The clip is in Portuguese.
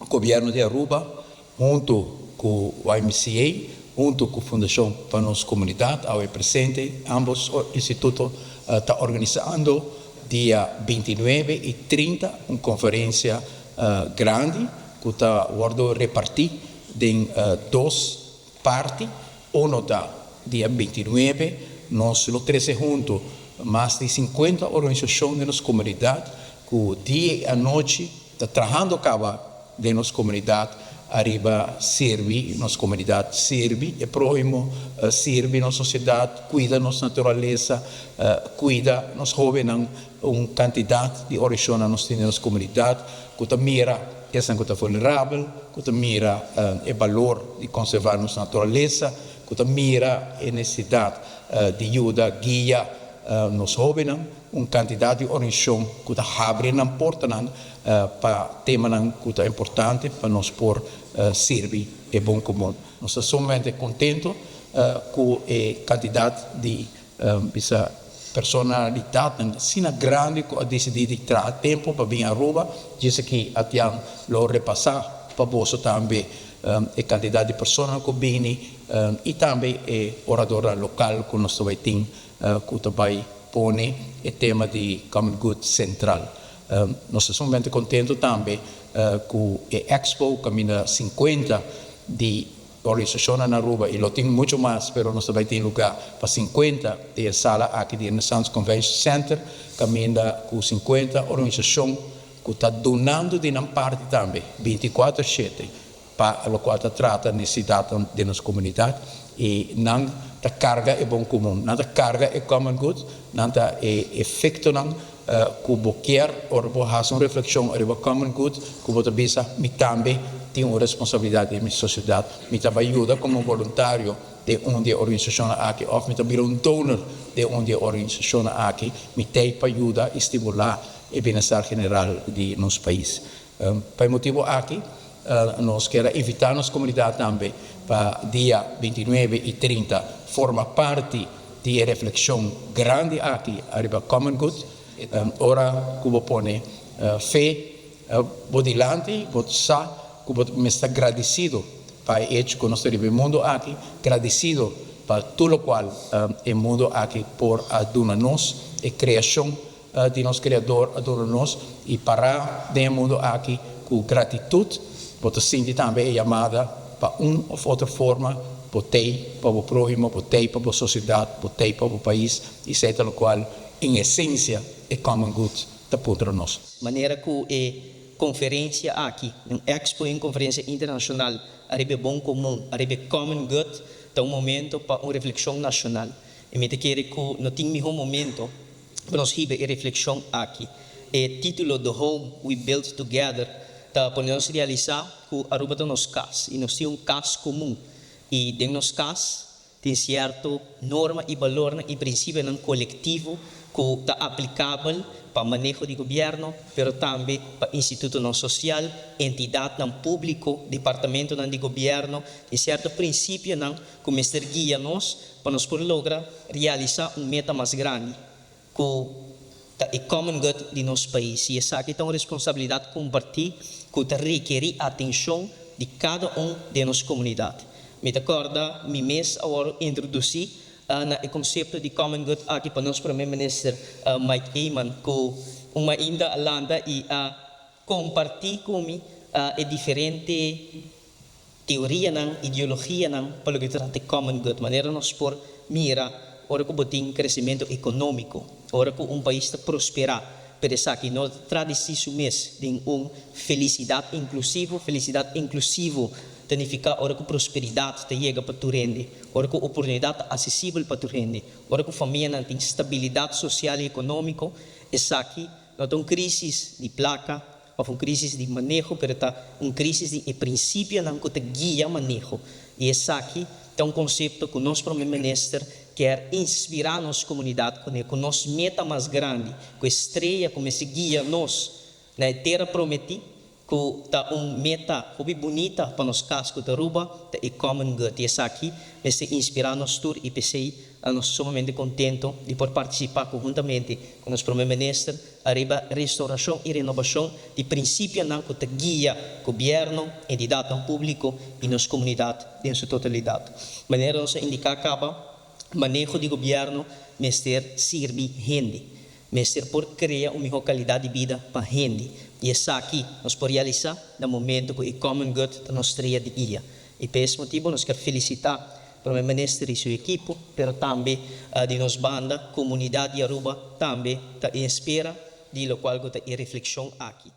governo de Aruba, junto com o YMCA, junto com a Fundação para a Nossa Comunidade, ao presente, ambos institutos estão organizando dia 29 e 30 uma conferência grande que está repartir em duas partes. Uma da dia 29, nós lo 13 juntos, mais de 50 organizações da nossa comunidade, que dia e noite está trabalhando de nossa comunidade, arriba serve nossa comunidade, serve o próximo, serve nossa sociedade, cuida nossa natureza, cuida nos jovens, uma quantidade de organizações na nossa comunidade, que mira essa que está vulnerável, que mira o valor de conservar nossa natureza, que mira a necessidade de ajuda, guia nos jovens, uma quantidade de organizações que abrem a porta para temas que é importante para nós por servir o bom comum. Nós estamos somente contentes com a quantidade de personalidade sina grande que decidido tirar tempo para vir a Aruba, disse que até lo repassar para você também a quantidade de pessoas que vêm e também a oradora local que nós também temos que também põe o tema de Common Good central. Nós estamos somente contentes também com a Expo caminha 50 de organização na Aruba e lo tem muito mais, mas nós também temos lugar para 50 de sala aqui do Renaissance Convention Center, caminha com 50 organizações que está donando de uma parte também, 24/7, para o qual trata a necessidade de nossa comunidade e não da carga é bom comum, não da carga é common good, não da efeito não que quer ou fazer uma reflexão sobre common good, que você pensa, me também tenho uma responsabilidade na minha sociedade, me também ajuda como voluntário de uma organização aqui, ou me também um donor de uma organização aqui, me tem para ajudar e estimular o bem-estar geral de nosso país. Por motivo aqui, nós queremos invitar a nossa comunidade também para dia 29 e 30 forma parte de reflexão grande aqui arriba Common Good. Ora que vou pôr fé, vou dilante, vou sa, que vou me estar agradecido para o hecho que nós temos no mundo aqui, agradecido para tudo o qual o mundo aqui por ajuda-nos, a criação de nosso Criador ajuda-nos e para o mundo aqui com gratitude, vou sentir também a chamada para uma ou outra forma, botei para o próximo, botei para a sociedade, botei para o país, e seja o qual, em essência, é common good da para nós. Maneira que a conferência aqui, uma expo em conferência internacional, arriba bom comum, arriba common good, é um momento para uma reflexão nacional. E me quero que não tem um momento para nós receber a reflexão aqui. O título do Home We Build Together, para nós realizar que Aruba tem nosso caso, e nós temos um caso comum. E dentro do nosso caso, tem certo norma e valor e princípio não coletivo que está aplicável para o manejo do governo, mas também para o instituto não social, entidade não público, departamento não de governo, e certo princípio não que mestre guia nós para nós poder lograr realizar meta mais grande que é common good de nosso país. E essa aqui é uma responsabilidade compartilhada que requer a atenção de cada de nossa comunidade. Me recorda, me mês agora introduzir o conceito de common good aqui para nós primeiro-ministro Mike Heyman, que uma ainda landa e compartilhar comigo a diferente teoria não, ideologia não, para o que trata de common good, maneira nós por mira, ora que botem crescimento econômico, ora que país está prosperar. Pero aqui nós tradição mês de felicidade inclusivo significa ora que prosperidade chega para tu rende, ora que oportunidade acessível para tu rende, ora que família não tem estabilidade social e econômica, essa aqui não tem crise de placa, ou uma crise de manejo, mas está uma crise de princípio não que te guia manejo. E essa aqui é um conceito que o nosso primeiro-ministro quer inspirar a nossa comunidade com a nossa meta mais grande, com a estreia, como se guia nós, na terra prometi, que tá meta hobby bonita para nos casco da Aruba, tá common good. E essa aqui, me se inspirar nos tour e pensei, nós sumamente contento de poder participar conjuntamente com o primeiro-ministro arriba restauração e renovação de princípio na que guia governo, entidade público e nossa comunidade em sua totalidade. Maneira nós indicar acaba manejo de governo, mestre servir gente. Mestre por criar uma melhor qualidade de vida para a gente. E essa aqui nós podemos realizar no momento que o common good da nossa trilha de guia. E por esse motivo nós queremos felicitar o primeiro-ministro e sua equipe, mas também de nossa banda, comunidade de Aruba, também está em espera de lo qual está em reflexão aqui.